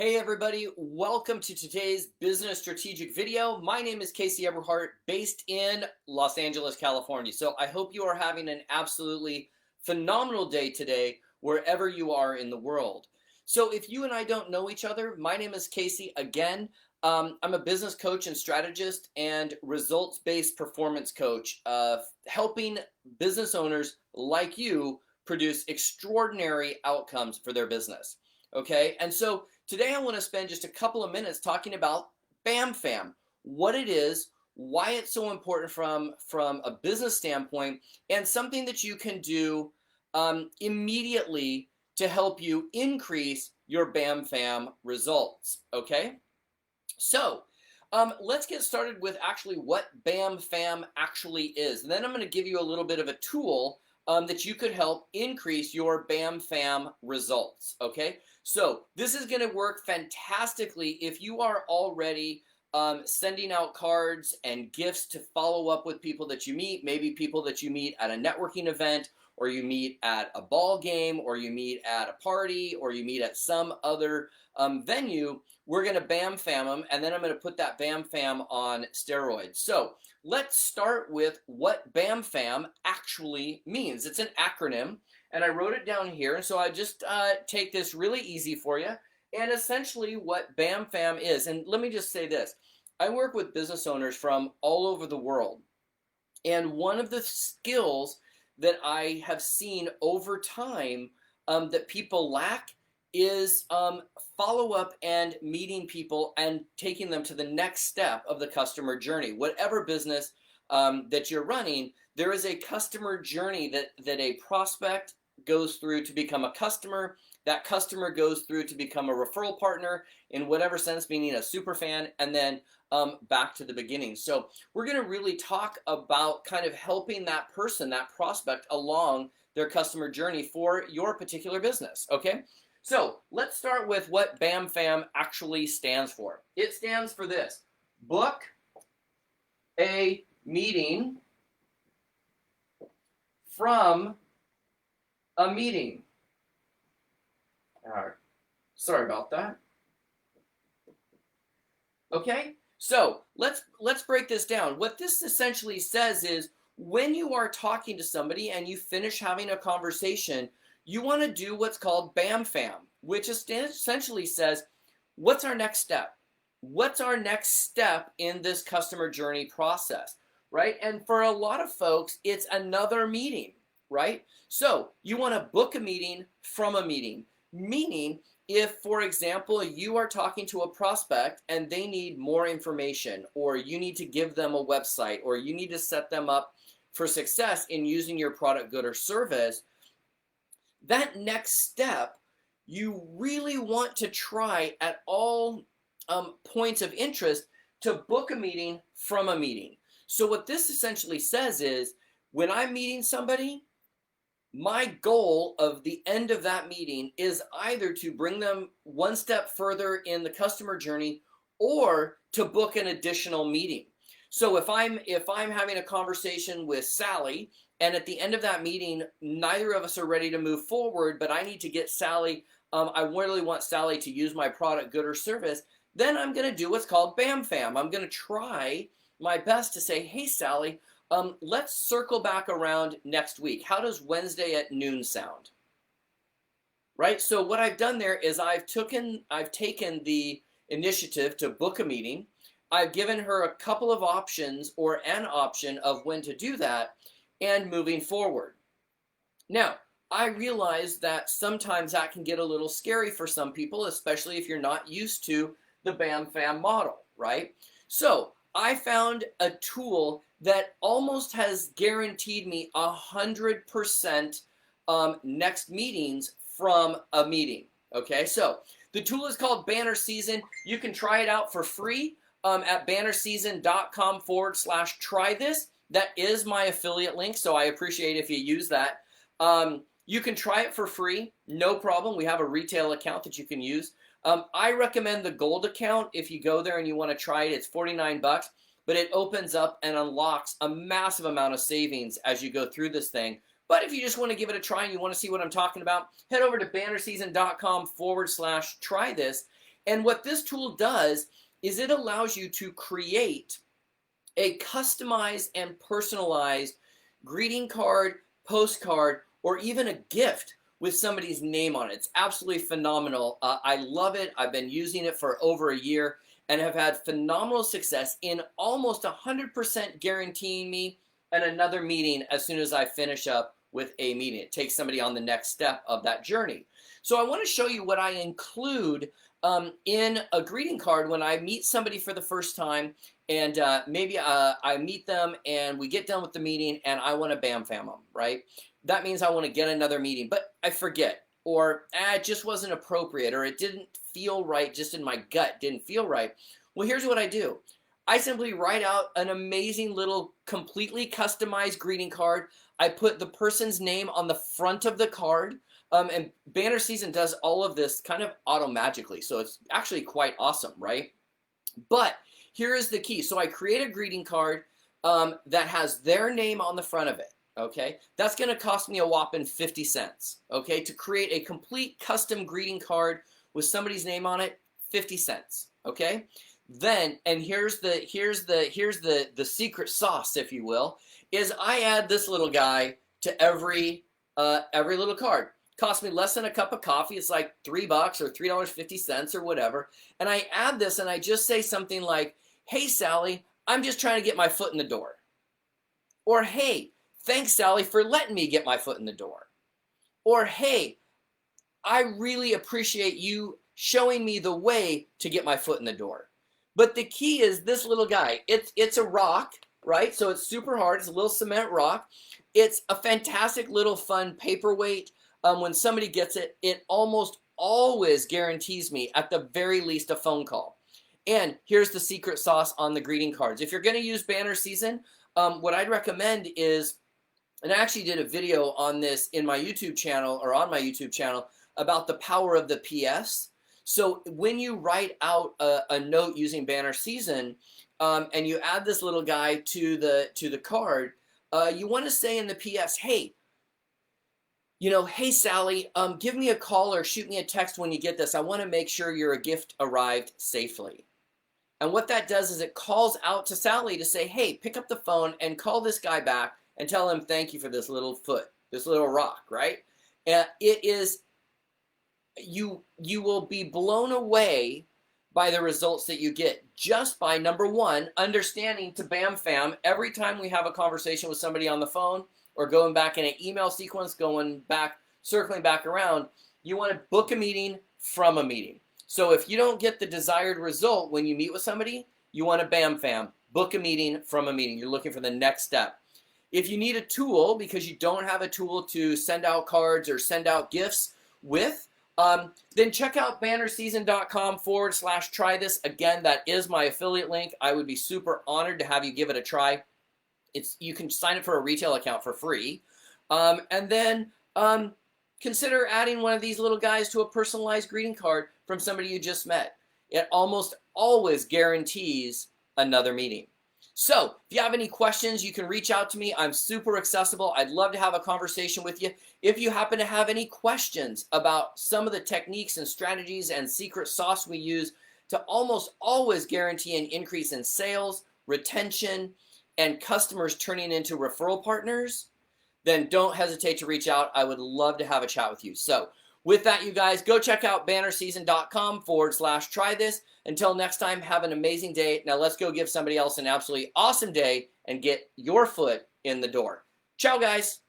Hey everybody, welcome to today's business strategic video. My name is Casey Eberhart, based in Los Angeles, California. So I hope you are having an absolutely phenomenal day today, wherever you are in the world. So if you and I don't know each other, my name is Casey. Again, I'm a business coach and strategist and results-based performance coach, helping business owners like you produce extraordinary outcomes for their business. Okay, and so today I want to spend just a couple of minutes talking about BAMFAM, what it is, why it's so important from a business standpoint, and something that you can do immediately to help you increase your BAMFAM results. Okay, so let's get started with actually what BAMFAM actually is, and then I'm going to give you a little bit of a tool that you could help increase your BAMFAM results. Okay, so this is going to work fantastically if you are already sending out cards and gifts to follow up with people that you meet, maybe people that you meet at a networking event, or you meet at a ball game, or you meet at a party, or you meet at some other venue. We're going to BAMFAM them, and then I'm going to put that BAMFAM on steroids. So let's start with what BAMFAM actually means. It's an acronym, and I wrote it down here. And so I just take this really easy for you. And essentially what BAMFAM is, and let me just say this, I work with business owners from all over the world. And one of the skills that I have seen over time that people lack is follow-up and meeting people and taking them to the next step of the customer journey. Whatever business that you're running, there is a customer journey that a prospect goes through to become a customer. That customer goes through to become a referral partner in whatever sense, meaning a super fan, and then back to the beginning. So we're going to really talk about kind of helping that person, that prospect, along their customer journey for your particular business. Okay, so let's start with what BAMFAM actually stands for. It stands for this: book a meeting from a meeting. All right. Sorry about that. Okay, so let's break this down. What this essentially says is, when you are talking to somebody and you finish having a conversation, you want to do what's called BAMFAM, which essentially says, what's our next step? What's our next step in this customer journey process, right? And for a lot of folks, it's another meeting, right? So you want to book a meeting from a meeting, meaning if, for example, you are talking to a prospect and they need more information, or you need to give them a website, or you need to set them up for success in using your product, good, or service, that next step, you really want to try at all points of interest to book a meeting from a meeting. So what this essentially says is, when I'm meeting somebody, my goal of the end of that meeting is either to bring them one step further in the customer journey, or to book an additional meeting. So if I'm having a conversation with Sally, and at the end of that meeting, neither of us are ready to move forward, but I need to get Sally, I really want Sally to use my product, good, or service, then I'm going to do what's called BAMFAM. I'm going to try my best to say, hey, Sally, let's circle back around next week. How does Wednesday at noon sound? Right? So what I've done there is I've taken the initiative to book a meeting. I've given her a couple of options, or an option of when to do that, and moving forward. Now, I realize that sometimes that can get a little scary for some people, especially if you're not used to the BAMFAM model, right? So I found a tool that almost has guaranteed me 100% next meetings from a meeting. Okay, so the tool is called Banner Season. You can try it out for free at bannerseason.com/try this. That is my affiliate link, so I appreciate if you use that. You can try it for free, no problem. We have a retail account that you can use. I recommend the gold account. If you go there and you want to try it, it's 49 bucks, but it opens up and unlocks a massive amount of savings as you go through this thing. But if you just want to give it a try and you want to see what I'm talking about, head over to bannerseason.com/try this. And what this tool does is it allows you to create a customized and personalized greeting card, postcard, or even a gift with somebody's name on it. It's absolutely phenomenal. I love it. I've been using it for over a year and have had phenomenal success in almost 100% guaranteeing me another meeting as soon as I finish up with a meeting. It takes somebody on the next step of that journey. So I want to show you what I include in a greeting card when I meet somebody for the first time, and maybe I meet them and we get done with the meeting and I want to BAMFAM them, right? That means I want to get another meeting, but I forget, or it just wasn't appropriate, or it didn't feel right, just in my gut didn't feel right. Well, here's what I do. I simply write out an amazing little completely customized greeting card. I put the person's name on the front of the card, and Banner Season does all of this kind of auto-magically, so it's actually quite awesome, right? But here is the key. So I create a greeting card that has their name on the front of it. Okay, that's going to cost me a whopping 50 cents. Okay, to create a complete custom greeting card with somebody's name on it, 50 cents. Okay, then, and here's the secret sauce, if you will, is I add this little guy to every little card. Cost me less than a cup of coffee. It's like $3 or $3.50 or whatever. And I add this and I just say something like, "Hey Sally, I'm just trying to get my foot in the door." Or, "Hey, thanks Sally for letting me get my foot in the door." Or, "Hey, I really appreciate you showing me the way to get my foot in the door." But the key is this little guy. It's a rock, right? So it's super hard. It's a little cement rock. It's a fantastic little fun paperweight. When somebody gets it, it almost always guarantees me at the very least a phone call. And here's the secret sauce on the greeting cards. If you're going to use Banner Season, what I'd recommend is, and I actually did a video on this in my YouTube channel, or on my YouTube channel, about the power of the PS. So when you write out a note using Banner Season, and you add this little guy to the card, you want to say in the PS, "Hey, hey Sally, give me a call or shoot me a text when you get this. I want to make sure your gift arrived safely." And what that does is it calls out to Sally to say, "Hey, pick up the phone and call this guy back and tell him thank you for this little foot, this little rock," right? It is, you will be blown away by the results that you get just by, number one, understanding to BAMFAM every time we have a conversation with somebody on the phone, or going back in an email sequence, going back, circling back around. You want to book a meeting from a meeting. So if you don't get the desired result when you meet with somebody, you want to BAMFAM, book a meeting from a meeting. You're looking for the next step. If you need a tool because you don't have a tool to send out cards or send out gifts with, then check out bannerseason.com/try this. Again, that is my affiliate link. I would be super honored to have you give it a try. You can sign up for a retail account for free, and then consider adding one of these little guys to a personalized greeting card from somebody you just met. It almost always guarantees another meeting. So if you have any questions, you can reach out to me. I'm super accessible. I'd love to have a conversation with you. If you happen to have any questions about some of the techniques and strategies and secret sauce we use to almost always guarantee an increase in sales, retention, and customers turning into referral partners, then don't hesitate to reach out. I would love to have a chat with you. So with that, you guys, go check out bannerseason.com/try this. Until next time, have an amazing day. Now let's go give somebody else an absolutely awesome day and get your foot in the door. Ciao, guys.